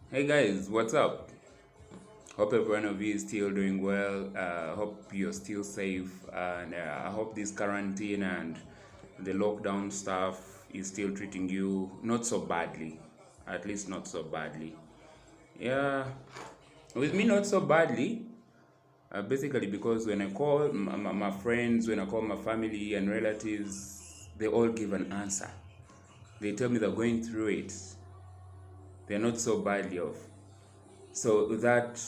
Hey guys, what's up? Hope every one of you is still doing well. Hope you're still safe, and I hope this quarantine and the lockdown stuff is still treating you not so badly, at least not so badly. Yeah, with me not so badly. Basically, because when I call my friends, when I call my family and relatives, they all give an answer. They tell me they're going through it. They're not so badly off. So that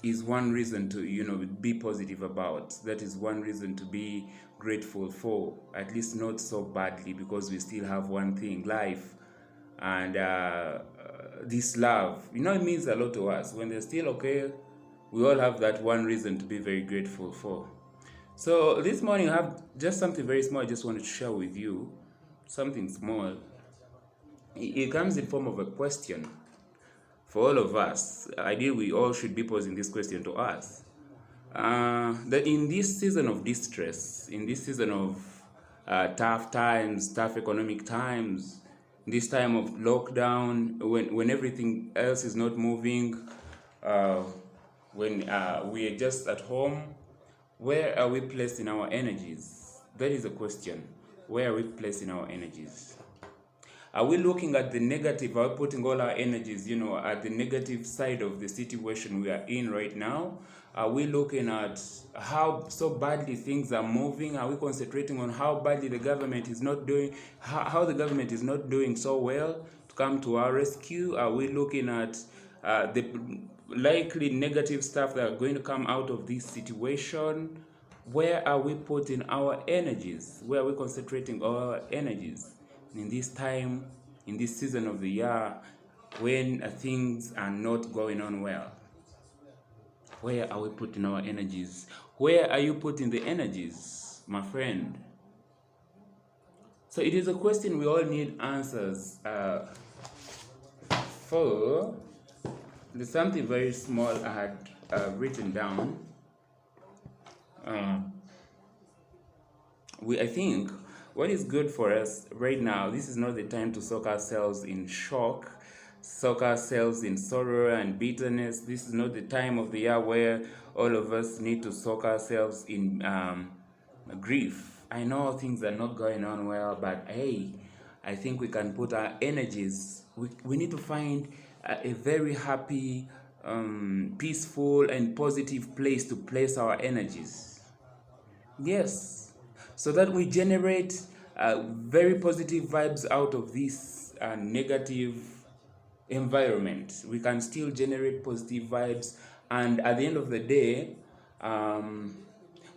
is one reason to be positive about. That is one reason to be grateful for, at least not so badly, because we still have one thing, life. And this love, it means a lot to us. When they're still okay, we all have that one reason to be very grateful for. So this morning I have just something very small I just wanted to share with you. Something small. It comes in form of a question for all of us. Ideally, we all should be posing this question to us. That in this season of distress, in this season of tough times, tough economic times, this time of lockdown, when everything else is not moving, uh, when we are just at home, where are we placing our energies? That is the question. Where are we placing our energies? Are we looking at the negative? Are we putting all our energies, at the negative side of the situation we are in right now? Are we looking at how so badly things are moving? Are we concentrating on how badly the government is not doing, how the government is not doing so well to come to our rescue? Are we looking at the likely negative stuff that are going to come out of this situation? Where are we putting our energies? Where are we concentrating our energies in this time, in this season of the year when things are not going on well? Where are we putting our energies? Where are you putting the energies, my friend? So it is a question we all need answers for. There's something very small I had written down. I think what is good for us right now, this is not the time to soak ourselves in shock, soak ourselves in sorrow and bitterness. This is not the time of the year where all of us need to soak ourselves in grief. I know things are not going on well, but hey, I think we can put our energies. We need to find a very happy, peaceful, and positive place to place our energies. Yes, so that we generate very positive vibes out of this negative environment. We can still generate positive vibes, and at the end of the day, um,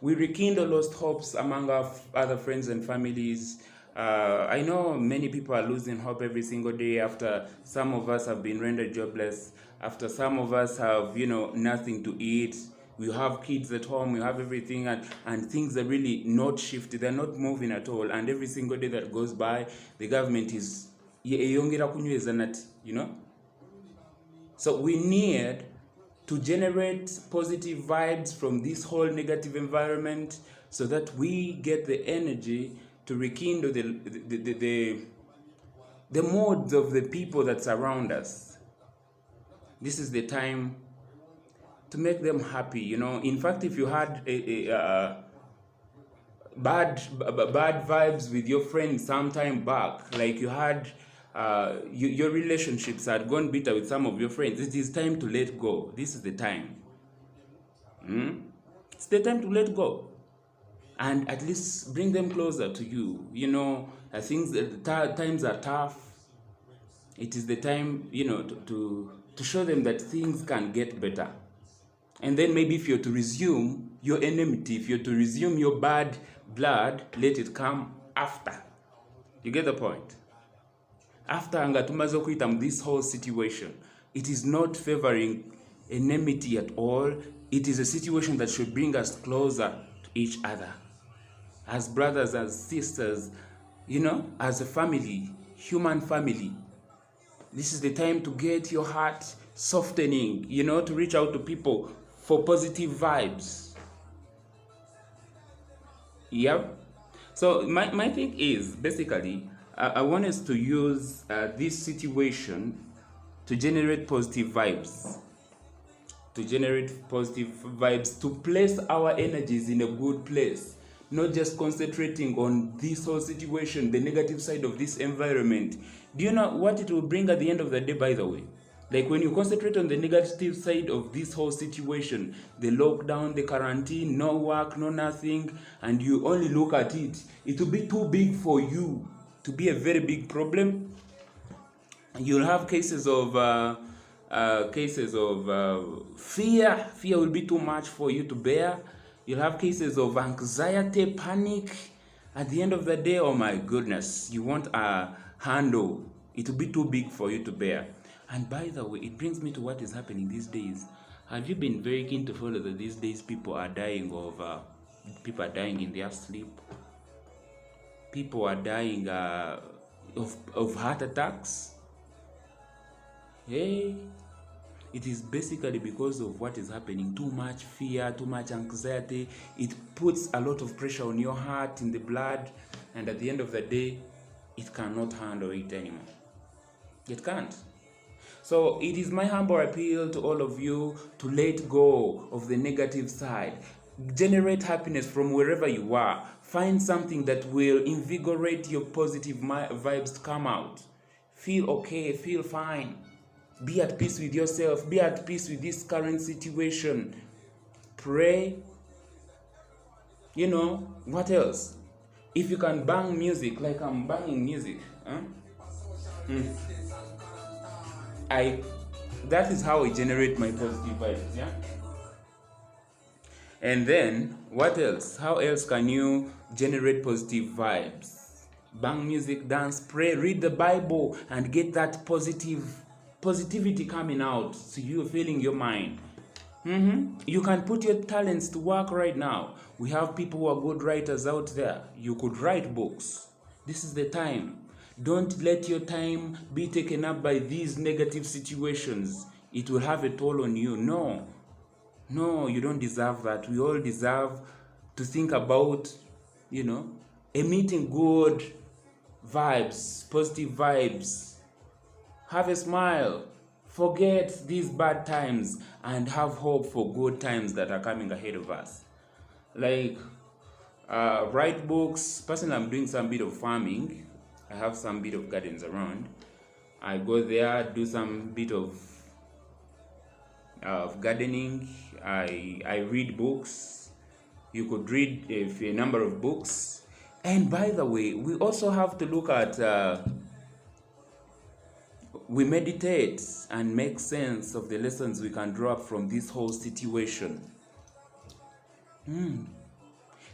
we rekindle lost hopes among our other friends and families. I know many people are losing hope every single day after some of us have been rendered jobless, after some of us have, nothing to eat. We have kids at home, we have everything, and things are really not shifted, they're not moving at all. And every single day that goes by, the government is, so we need to generate positive vibes from this whole negative environment so that we get the energy to rekindle the moods of the people that surround us. This is the time to make them happy. In fact, if you had bad vibes with your friends some time back, like you had your relationships had gone bitter with some of your friends, it is time to let go. This is the time. It's the time to let go and at least bring them closer to you. Times are tough. It is the time, to show them that things can get better. And then maybe if you're to resume your enmity, if you're to resume your bad blood, let it come after. You get the point? After angatumaze kuita this whole situation, it is not favoring enmity at all. It is a situation that should bring us closer to each other. As brothers, as sisters, as a family, human family. This is the time to get your heart softening, to reach out to people for positive vibes. Yep. So my thing is, basically, I want us to use this situation to generate positive vibes, to place our energies in a good place, not just concentrating on this whole situation, the negative side of this environment. Do you know what it will bring at the end of the day, by the way? Like when you concentrate on the negative side of this whole situation, the lockdown, the quarantine, no work, no nothing, and you only look at it, it will be too big for you to be a very big problem. You'll have cases of fear. Fear will be too much for you to bear. You'll have cases of anxiety, panic. At the end of the day, oh my goodness, you want a handle. It will be too big for you to bear. And by the way, it brings me to what is happening these days. Have you been very keen to follow that these days people are dying in their sleep? People are dying of heart attacks. Hey, it is basically because of what is happening. Too much fear, too much anxiety. It puts a lot of pressure on your heart, in the blood, and at the end of the day, it cannot handle it anymore. It can't. So it is my humble appeal to all of you to let go of the negative side. Generate happiness from wherever you are. Find something that will invigorate your positive vibes to come out. Feel okay, feel fine. Be at peace with yourself. Be at peace with this current situation. Pray. You know, what else? If you can bang music like I'm banging music, that is how I generate my positive vibes, yeah? And then, what else? How else can you generate positive vibes? Bang music, dance, pray, read the Bible, and get that positivity coming out so you're feeling your mind. You can put your talents to work right now. We have people who are good writers out there. You could write books. This is the time. Don't let your time be taken up by these negative situations. It will have a toll on you. No, you don't deserve that. We all deserve to think about, emitting good vibes, positive vibes. Have a smile. Forget these bad times and have hope for good times that are coming ahead of us. Like, write books. Personally, I'm doing some bit of farming. I have some bit of gardens around. I go there, do some bit of gardening. I read books. You could read a number of books. And by the way, we also have to look at we meditate and make sense of the lessons we can draw from this whole situation.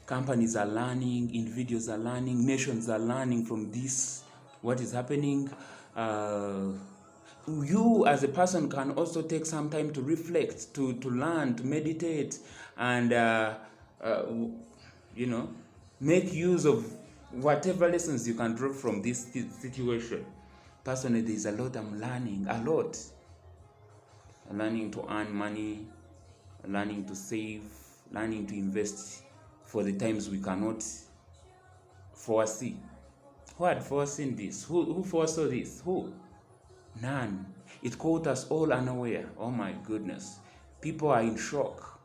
Companies are learning, individuals are learning, nations are learning from this, what is happening. You as a person can also take some time to reflect, to learn, to meditate, and make use of whatever lessons you can draw from this situation. Personally, there's a lot I'm learning, a lot. I'm learning to earn money, learning to save, learning to invest for the times we cannot foresee. Who had foreseen this? Who foresaw this? Who? None. It caught us all unaware. Oh my goodness. People are in shock.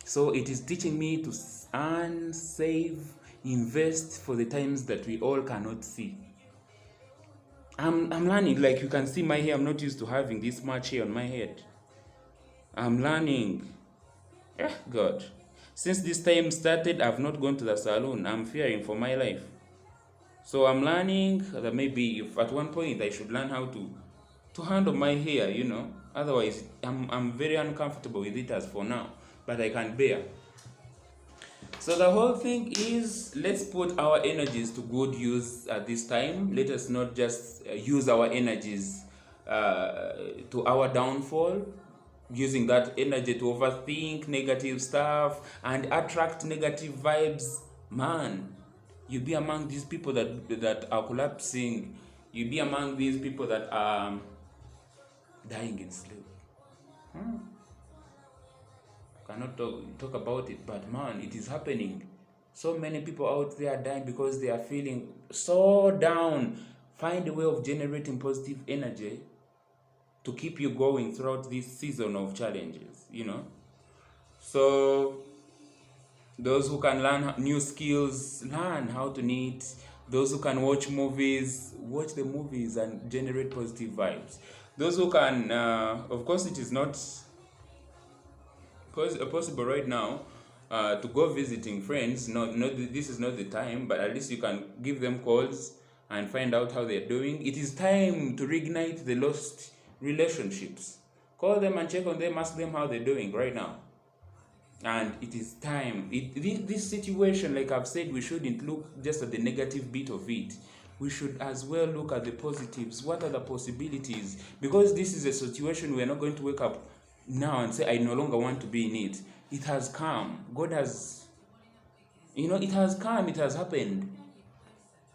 So it is teaching me to earn, save, invest for the times that we all cannot see. I'm learning. Like you can see my hair. I'm not used to having this much hair on my head. I'm learning. God. Since this time started, I've not gone to the salon. I'm fearing for my life. So I'm learning that maybe if at one point I should learn how to handle my hair, Otherwise, I'm very uncomfortable with it as for now. But I can bear. So the whole thing is, let's put our energies to good use at this time. Let us not just use our energies to our downfall, using that energy to overthink negative stuff and attract negative vibes. Man, you be among these people that are collapsing. You be among these people that are dying in sleep. Cannot talk about it, but man, it is happening. So many people out there are dying because they are feeling so down. Find a way of generating positive energy to keep you going throughout this season of challenges, So those who can learn new skills, learn how to knit. Those who can watch movies, watch the movies and generate positive vibes. Those who can, of course, it is not possible right now to go visiting friends. This is not the time, but at least you can give them calls and find out how they're doing. It is time to reignite the lost relationships. Call them and check on them, ask them how they're doing right now. And it is time. This situation, like I've said, we shouldn't look just at the negative bit of it. We should as well look at the positives. What are the possibilities? Because this is a situation we're not going to wake up now and say, I no longer want to be in it. It has come. God has, it has come. It has happened.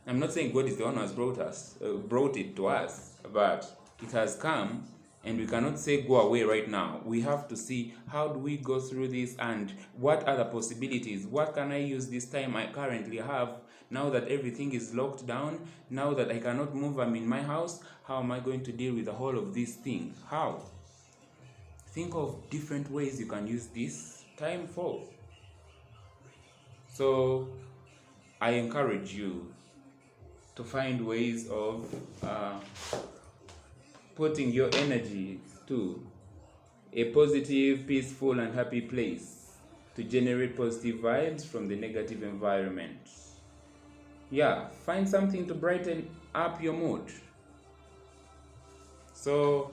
I'm not saying God is the one who has brought it to us, but it has come. And we cannot say go away right now. We have to see how do we go through this and what are the possibilities. What can I use this time I currently have now that everything is locked down, now that I cannot move, I'm in my house. How am I going to deal with the whole of these things? How? Think of different ways you can use this time for. So I encourage you to find ways of putting your energy to a positive, peaceful, and happy place to generate positive vibes from the negative environment. Yeah, find something to brighten up your mood. So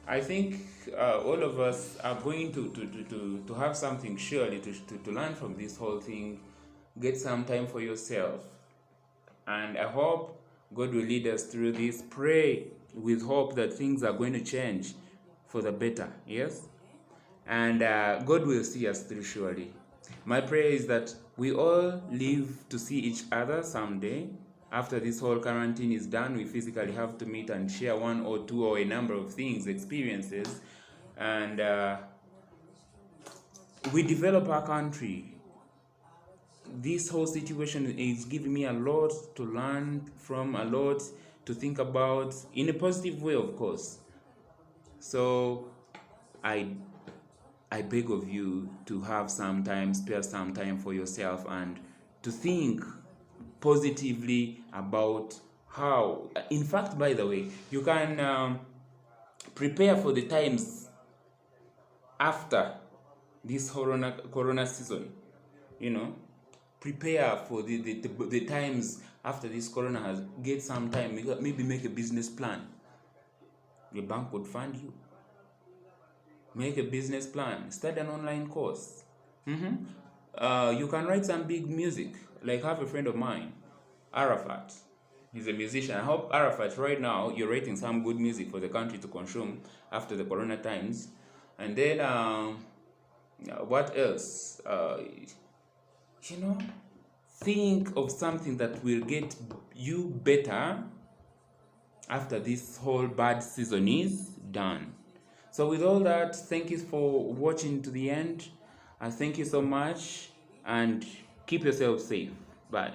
I think all of us are going to have something surely to learn from this whole thing. Get some time for yourself. And I hope God will lead us through this. Pray with hope that things are going to change for the better, yes? And God will see us through surely. My prayer is that we all live to see each other someday. After this whole quarantine is done, we physically have to meet and share one or two or a number of things, experiences, and we develop our country. This whole situation is giving me a lot to learn from, a lot to think about, in a positive way, of course. So I beg of you to have some time, spare some time for yourself and to think positively about how, in fact, by the way, you can prepare for the times after this corona season, prepare for the times after this corona has get some time. Maybe make a business plan. Your bank would fund you. Make a business plan. Start an online course. You can write some big music. Like, have a friend of mine, Arafat. He's a musician. I hope, Arafat, right now you're writing some good music for the country to consume after the corona times. And then what else? Think of something that will get you better after this whole bad season is done. So with all that, thank you for watching to the end. And thank you so much, and keep yourself safe. Bye.